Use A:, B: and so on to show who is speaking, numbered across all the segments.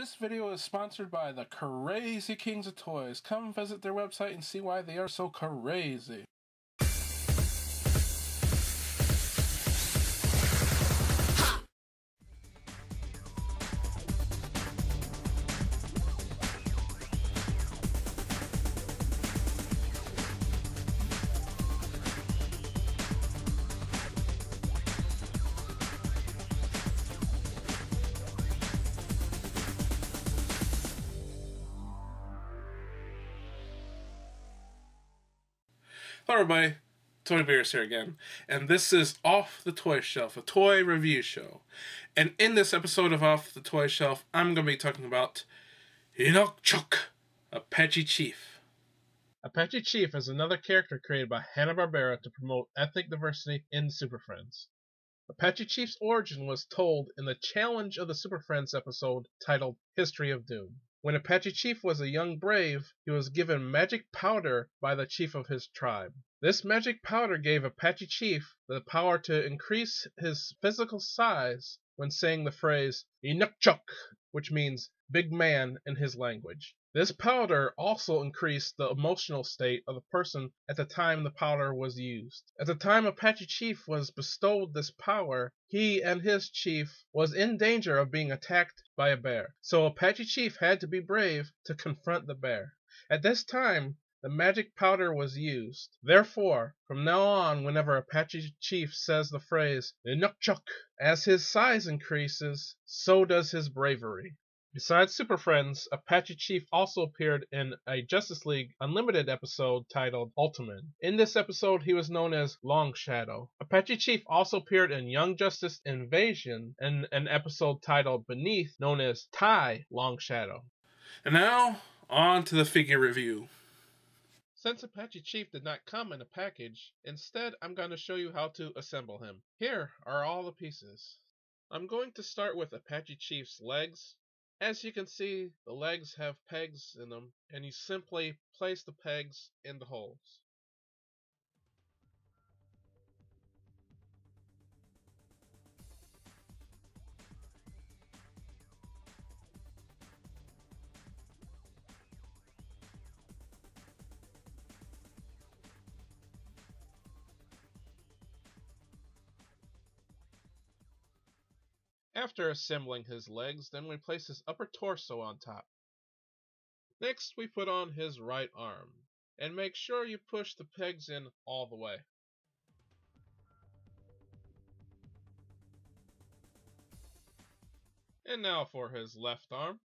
A: This video is sponsored by the Crazy Kings of Toys. Come visit their website and see why they are so crazy. Hello everybody, Tony Beers here again, and this is Off the Toy Shelf, a toy review show. And in this episode of Off the Toy Shelf, I'm going to be talking about Inukchuk, Apache Chief. Apache Chief is another character created by Hanna-Barbera to promote ethnic diversity in Super Friends. Apache Chief's origin was told in the Challenge of the Super Friends episode titled History of Doom. When Apache Chief was a young brave, he was given magic powder by the chief of his tribe. This magic powder gave Apache Chief the power to increase his physical size when saying the phrase Inukchuk, which means big man in his language. This powder also increased the emotional state of the person at the time the powder was used. At the time Apache Chief was bestowed this power, he and his chief was in danger of being attacked by a bear. So Apache Chief had to be brave to confront the bear. At this time, the magic powder was used. Therefore, from now on, whenever Apache Chief says the phrase Inukchuk, as his size increases, so does his bravery. Besides Super Friends, Apache Chief also appeared in a Justice League Unlimited episode titled Ultimate. In this episode, he was known as Long Shadow. Apache Chief also appeared in Young Justice Invasion in an episode titled Beneath, known as Tai Long Shadow. And now, on to the figure review. Since Apache Chief did not come in a package, instead I'm going to show you how to assemble him. Here are all the pieces. I'm going to start with Apache Chief's legs. As you can see, the legs have pegs in them, and you simply place the pegs in the holes. After assembling his legs, then we place his upper torso on top. Next, we put on his right arm, and make sure you push the pegs in all the way. And now for his left arm.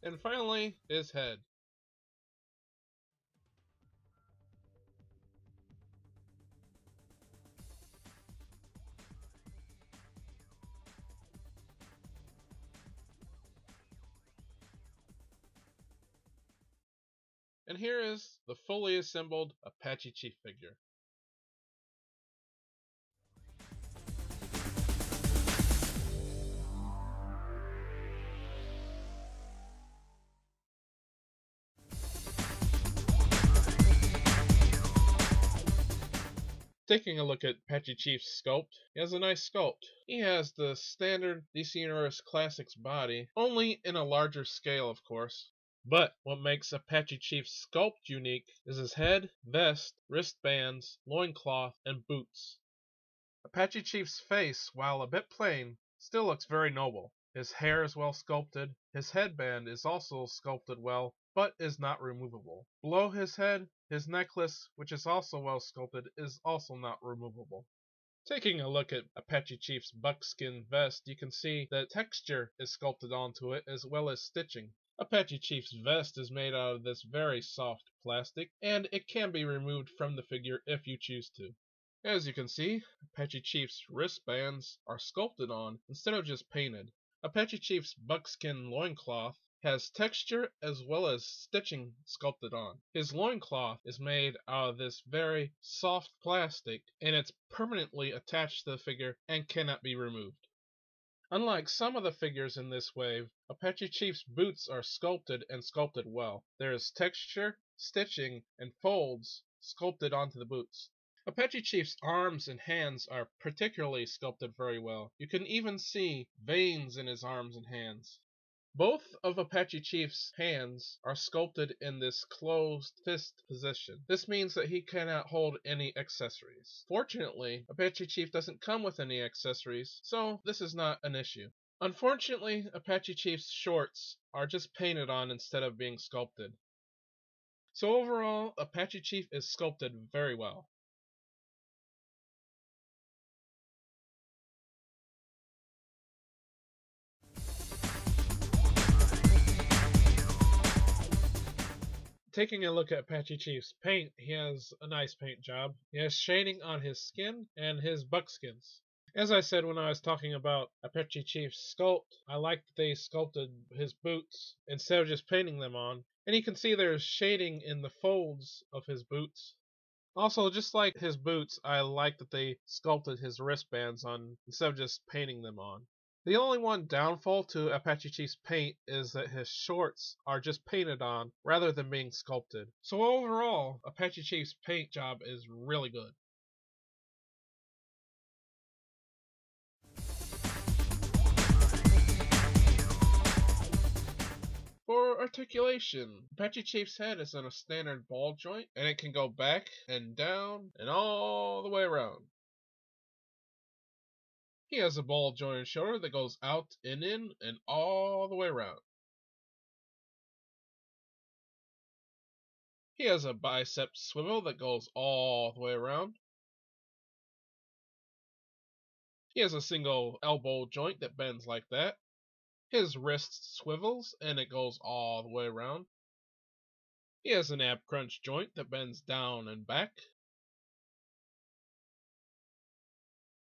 A: And finally, his head. And here is the fully assembled Apache Chief figure. Taking a look at Apache Chief's sculpt, he has a nice sculpt. He has the standard DC Universe Classics body, only in a larger scale of course. But what makes Apache Chief's sculpt unique is his head, vest, wristbands, loincloth, and boots. Apache Chief's face, while a bit plain, still looks very noble. His hair is well sculpted, his headband is also sculpted well, but is not removable. Below his head, his necklace, which is also well sculpted, is also not removable. Taking a look at Apache Chief's buckskin vest, you can see that texture is sculpted onto it as well as stitching. Apache Chief's vest is made out of this very soft plastic, and it can be removed from the figure if you choose to. As you can see, Apache Chief's wristbands are sculpted on instead of just painted. Apache Chief's buckskin loincloth has texture as well as stitching sculpted on. His loincloth is made out of this very soft plastic, and it's permanently attached to the figure and cannot be removed. Unlike some of the figures in this wave, Apache Chief's boots are sculpted and sculpted well. There is texture, stitching, and folds sculpted onto the boots. Apache Chief's arms and hands are particularly sculpted very well. You can even see veins in his arms and hands. Both of Apache Chief's hands are sculpted in this closed fist position. This means that he cannot hold any accessories. Fortunately, Apache Chief doesn't come with any accessories, so this is not an issue. Unfortunately, Apache Chief's shorts are just painted on instead of being sculpted. So overall, Apache Chief is sculpted very well. Taking a look at Apache Chief's paint, he has a nice paint job. He has shading on his skin and his buckskins. As I said when I was talking about Apache Chief's sculpt, I like that they sculpted his boots instead of just painting them on. And you can see there's shading in the folds of his boots. Also, just like his boots, I like that they sculpted his wristbands on instead of just painting them on. The only one downfall to Apache Chief's paint is that his shorts are just painted on rather than being sculpted. So overall, Apache Chief's paint job is really good. For articulation, Apache Chief's head is in a standard ball joint, and it can go back and down and all the way around. He has a ball jointed shoulder that goes out and in and all the way around. He has a bicep swivel that goes all the way around. He has a single elbow joint that bends like that. His wrist swivels and it goes all the way around. He has an ab crunch joint that bends down and back.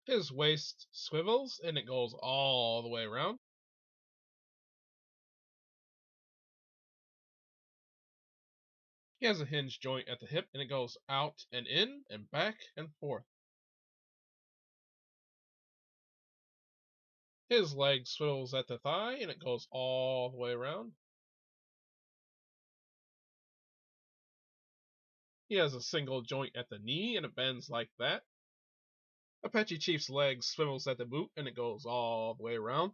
A: His waist swivels and it goes all the way around. He has a hinge joint at the hip and it goes out and in and back and forth. His leg swivels at the thigh and it goes all the way around. He has a single joint at the knee and it bends like that. Apache Chief's leg swivels at the boot and it goes all the way around.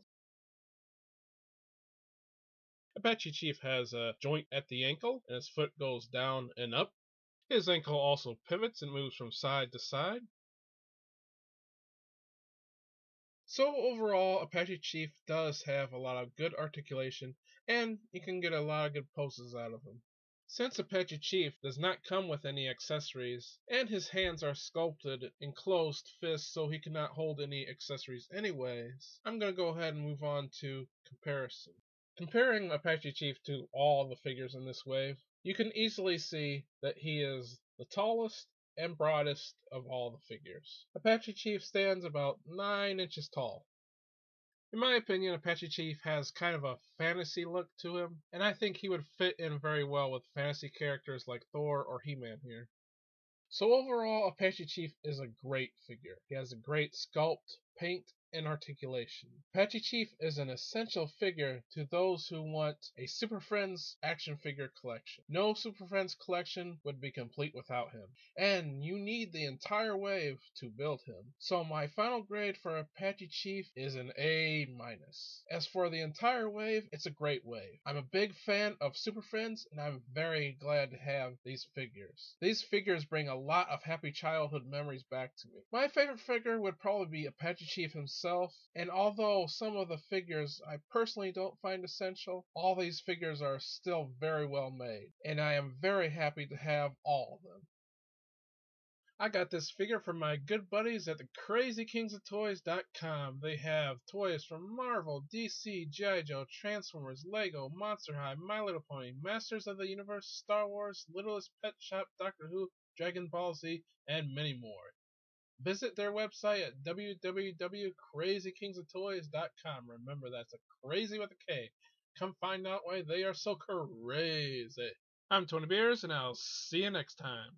A: Apache Chief has a joint at the ankle and his foot goes down and up. His ankle also pivots and moves from side to side. So overall, Apache Chief does have a lot of good articulation and you can get a lot of good poses out of him. Since Apache Chief does not come with any accessories, and his hands are sculpted in closed fists so he cannot hold any accessories anyways, I'm going to go ahead and move on to comparison. Comparing Apache Chief to all the figures in this wave, you can easily see that he is the tallest and broadest of all the figures. Apache Chief stands about 9 inches tall. In my opinion, Apache Chief has kind of a fantasy look to him, and I think he would fit in very well with fantasy characters like Thor or He-Man here. So overall, Apache Chief is a great figure. He has a great sculpt, paint, and articulation. Apache Chief is an essential figure to those who want a Super Friends action figure collection. No Super Friends collection would be complete without him, and you need the entire wave to build him. So my final grade for Apache Chief is an A-. As for the entire wave, it's a great wave. I'm a big fan of Super Friends, and I'm very glad to have these figures. These figures bring a lot of happy childhood memories back to me. My favorite figure would probably be Apache Chief himself, and although some of the figures I personally don't find essential, all these figures are still very well made, and I am very happy to have all of them. I got this figure from my good buddies at the CrazyKingsOfToys.com. They have toys from Marvel, DC, G.I. Joe, Transformers, Lego, Monster High, My Little Pony, Masters of the Universe, Star Wars, Littlest Pet Shop, Doctor Who, Dragon Ball Z, and many more. Visit their website at www.crazykingsoftoys.com. Remember, that's a crazy with a K.
B: Come find out why they are so crazy. I'm Tony Beers, and I'll see you next time.